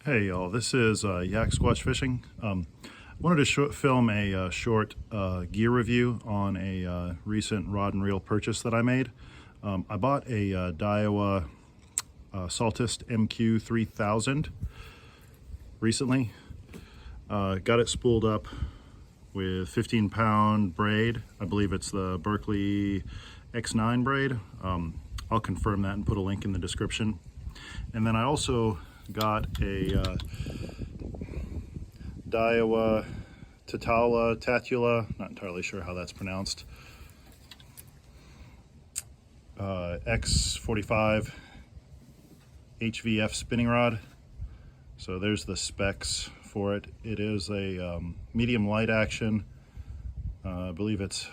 Hey y'all, this is Yak Squash Fishing. Wanted to film a short gear review on a recent rod and reel purchase that I made. I bought a Daiwa Saltist MQ 3000 recently. Got it spooled up with 15-pound braid. I believe it's the Berkeley X9 braid. I'll confirm that and put a link in the description. And then I also got a Daiwa Tatula, not entirely sure how that's pronounced, X45 HVF spinning rod. So there's the specs for it. It is a medium light action. I believe it's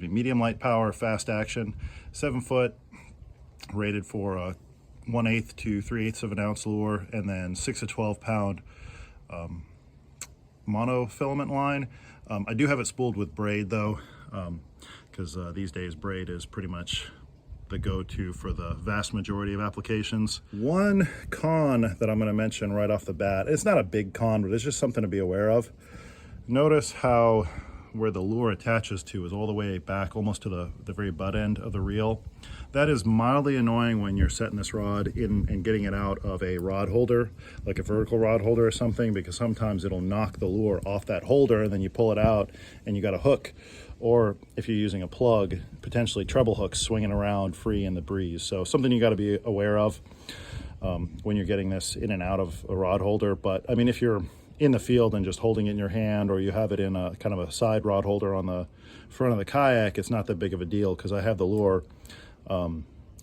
medium light power, fast action, 7 foot, rated for 1/8 to 3/8 of an ounce lure, and then 6 to 12 pound monofilament line. I do have it spooled with braid though, because these days braid is pretty much the go-to for the vast majority of applications. One con that I'm going to mention right off the bat, it's not a big con, but it's just something to be aware of. Notice how where the lure attaches to is all the way back almost to the very butt end of the reel. That is mildly annoying when you're setting this rod in and getting it out of a rod holder, like a vertical rod holder or something, because sometimes it'll knock the lure off that holder and then you pull it out and you got a hook. Or if you're using a plug, potentially treble hooks swinging around free in the breeze. So something you got to be aware of when you're getting this in and out of a rod holder. But I mean, if you're in the field and just holding it in your hand, or you have it in a kind of a side rod holder on the front of the kayak, it's not that big of a deal because I have the lure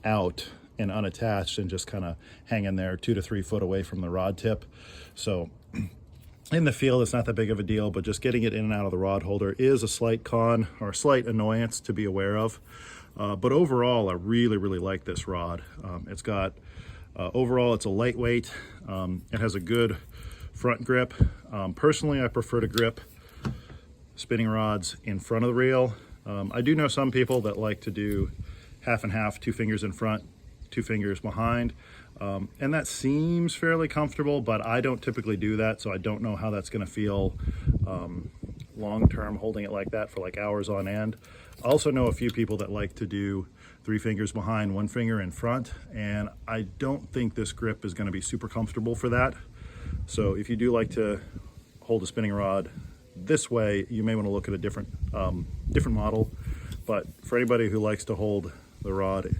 out and unattached and just kind of hanging there 2 to 3 foot away from the rod tip. So in the field it's not that big of a deal, but just getting it in and out of the rod holder is a slight con or a slight annoyance to be aware of. But overall I really like this rod. It's got overall it's a lightweight. It has a good front grip. Personally, I prefer to grip spinning rods in front of the reel. I do know some people that like to do half and half, 2 fingers in front, 2 fingers behind, and that seems fairly comfortable, but I don't typically do that, so I don't know how that's going to feel long-term holding it like that for like hours on end. I also know a few people that like to do 3 fingers behind, 1 finger in front, and I don't think this grip is going to be super comfortable for that. So if you do like to hold a spinning rod this way, you may want to look at a different model. But for anybody who likes to hold the rod,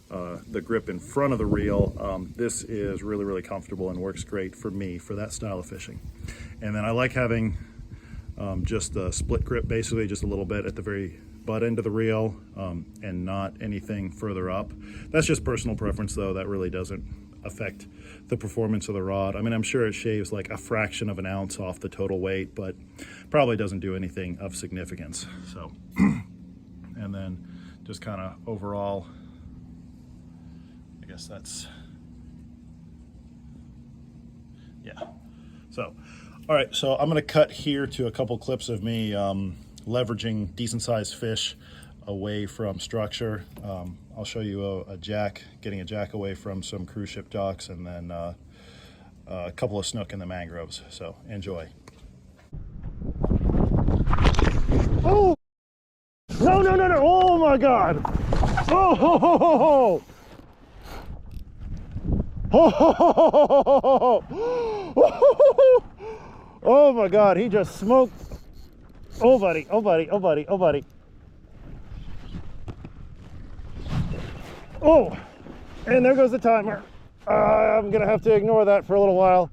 the grip in front of the reel, this is really comfortable and works great for me for that style of fishing. And then I like having just a split grip, basically just a little bit at the very butt end of the reel, and not anything further up. That's just personal preference though. That really doesn't affect the performance of the rod. I mean, I'm sure it shaves like a fraction of an ounce off the total weight, but probably doesn't do anything of significance. So and then just kind of overall, I guess that's, yeah. So all right, so I'm going to cut here to a couple clips of me leveraging decent sized fish away from structure. I'll show you a jack, getting a jack away from some cruise ship docks, and then a couple of snook in the mangroves. So enjoy. Oh! No! Oh my God! Oh! Ho, ho, ho, ho. Oh, ho, ho, ho, ho. Oh my God! He just smoked. Oh buddy! Oh buddy! Oh buddy! Oh buddy! Oh, and there goes the timer. I'm gonna have to ignore that for a little while.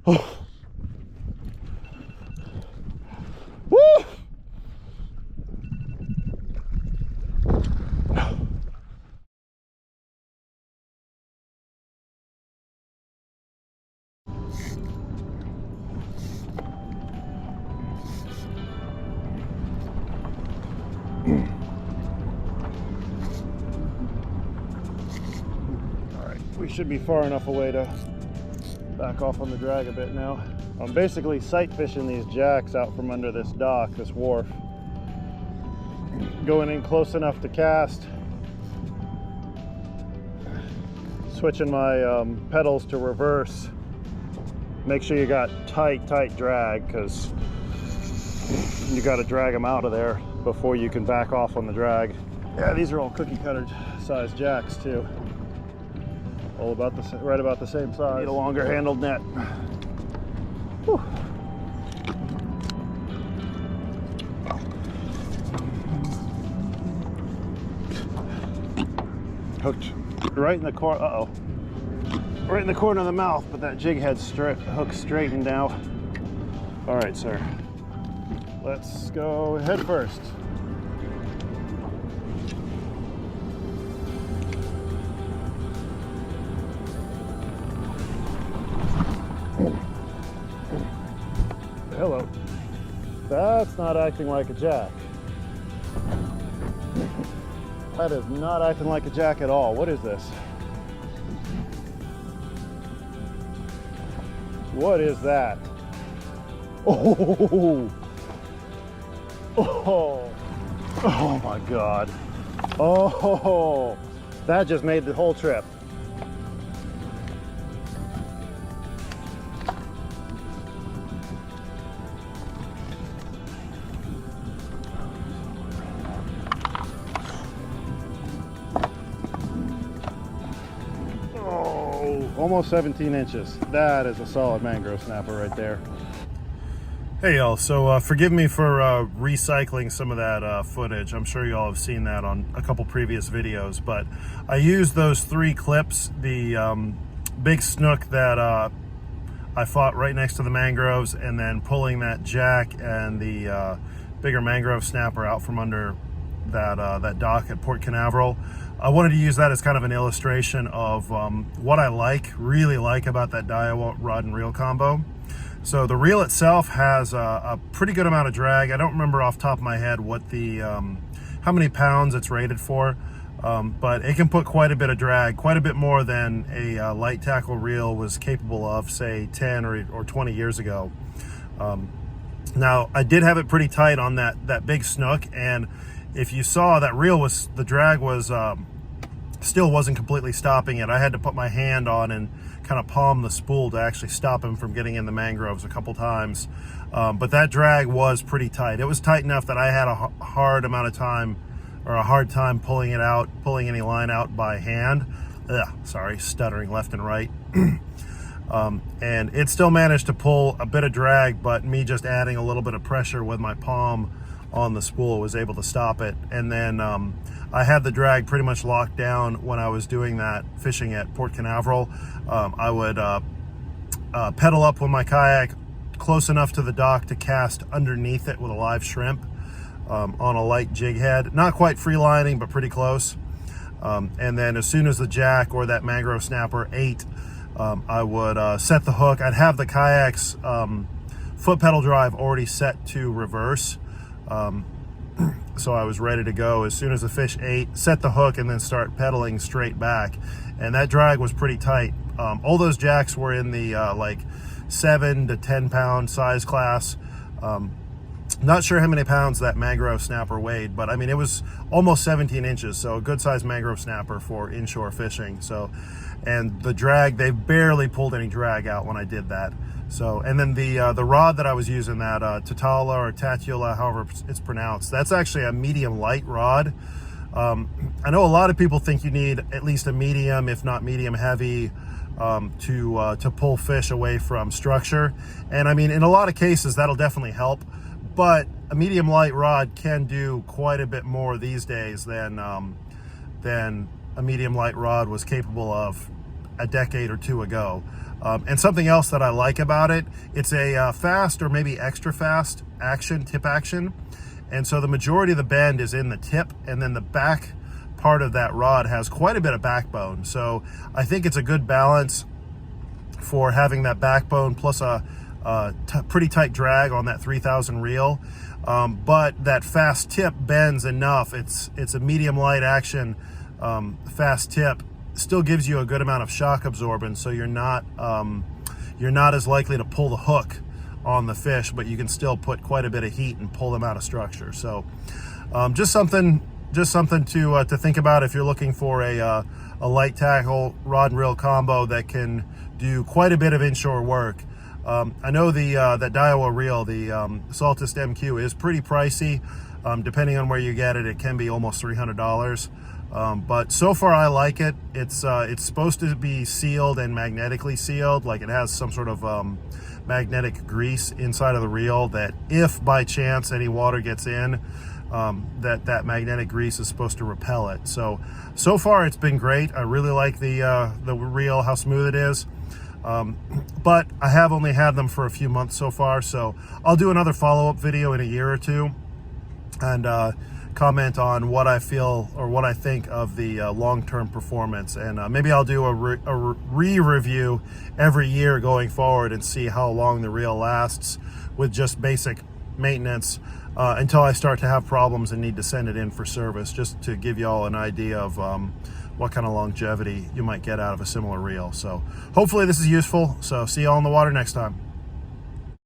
All right, we should be far enough away to back off on the drag a bit now. I'm basically sight fishing these jacks out from under this dock, this wharf. Going in close enough to cast. Switching my pedals to reverse. Make sure you got tight drag, because you got to drag them out of there before you can back off on the drag. Yeah, these are all cookie cutter size jacks too. All about the right about the same size. Need a longer handled net. Whew. Hooked right in the corner. Uh-oh. Right in the corner of the mouth, but that jig head hook straightened now. All right, sir. Let's go head first. Hello. That's not acting like a jack. That is not acting like a jack at all. What is this? What is that? Oh, oh, oh my God. Oh, that just made the whole trip. Almost 17 inches. That is a solid mangrove snapper right there. Hey y'all, so forgive me for recycling some of that footage. I'm sure y'all have seen that on a couple previous videos, but I used those 3 clips, the big snook that I fought right next to the mangroves, and then pulling that jack and the bigger mangrove snapper out from under that dock at Port Canaveral. I wanted to use that as kind of an illustration of what I really like about that Daiwa rod and reel combo. So the reel itself has a pretty good amount of drag. I don't remember off the top of my head what the how many pounds it's rated for, but it can put quite a bit of drag, quite a bit more than a light tackle reel was capable of, say 10 or 20 years ago. Now I did have it pretty tight on that big snook, and if you saw, that reel was, the drag was still wasn't completely stopping it. I had to put my hand on and kind of palm the spool to actually stop him from getting in the mangroves a couple times. But that drag was pretty tight. It was tight enough that I had a hard amount of time, or a hard time pulling it out, pulling any line out by hand. Sorry, stuttering left and right. And it still managed to pull a bit of drag, but me just adding a little bit of pressure with my palm on the spool was able to stop it. And then I had the drag pretty much locked down when I was doing that fishing at Port Canaveral. I would pedal up with my kayak close enough to the dock to cast underneath it with a live shrimp on a light jig head. Not quite free lining, but pretty close. And then as soon as the jack or that mangrove snapper ate, I would set the hook. I'd have the kayak's foot pedal drive already set to reverse. So I was ready to go as soon as the fish ate, set the hook, and then start pedaling straight back. And that drag was pretty tight. All those jacks were in the like 7 to 10 pound size class. Not sure how many pounds that mangrove snapper weighed, but I mean, it was almost 17 inches, so a good sized mangrove snapper for inshore fishing. So, and the drag, they barely pulled any drag out when I did that. So, and then the rod that I was using, that Tatula or Tatula, however it's pronounced, that's actually a medium light rod. I know a lot of people think you need at least a medium, if not medium heavy, to pull fish away from structure. And I mean, in a lot of cases, that'll definitely help. But a medium light rod can do quite a bit more these days than a medium light rod was capable of a decade or two ago. And something else that I like about it, it's a fast or maybe extra fast tip action. And so the majority of the bend is in the tip, and then the back part of that rod has quite a bit of backbone. So I think it's a good balance for having that backbone plus a pretty tight drag on that 3000 reel. But that fast tip bends enough. It's a medium light action fast tip. Still gives you a good amount of shock absorbance, so you're not as likely to pull the hook on the fish, but you can still put quite a bit of heat and pull them out of structure. So just something to think about if you're looking for a light tackle rod and reel combo that can do quite a bit of inshore work. I know that Daiwa reel, the Saltist MQ, is pretty pricey. Depending on where you get it, it can be almost $300. But so far I like it. It's supposed to be sealed and magnetically sealed, like it has some sort of magnetic grease inside of the reel that if by chance any water gets in, that magnetic grease is supposed to repel it. So far it's been great. I really like the reel, how smooth it is. But I have only had them for a few months so far, so I'll do another follow-up video in a year or two and comment on what I feel or what I think of the long-term performance, and maybe I'll do a re-review every year going forward and see how long the reel lasts with just basic maintenance until I start to have problems and need to send it in for service, just to give you all an idea of what kind of longevity you might get out of a similar reel. So hopefully this is useful. So see you all in the water next time.